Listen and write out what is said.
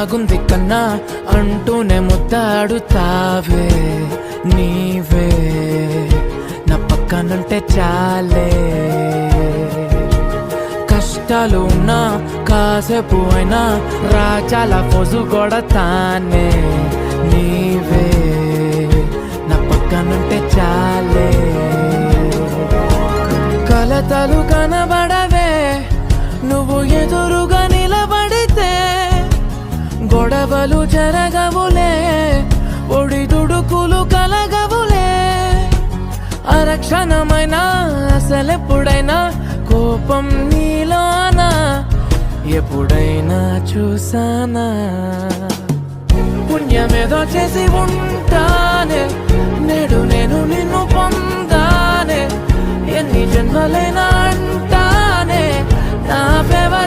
బాగుంది కన్నా అంటూనే ముద్దాడుతావే నీవే నా పక్కనుంటే చాలే. కష్టాలు ఉన్నా కాసేపు అయినా రాజాల ఫోజు కొడతానే నీవే నా పక్కనుంటే చాలే. కలతలు కనబడవే నువ్వు ఎదురుగా నిలబడితే, గొడవలు జరగవులే ఒడిదుడుకులు కలగవులే. అరక్షణమైనా అసలెప్పుడైనా కోపం నీలోనా ఎప్పుడైనా చూసానా? పుణ్యమేదో చేసి ఉంటానే నేడు నేను నిన్ను పొందానే. ఎన్ని జన్మలైనా అంటానే నా ఫేవరెట్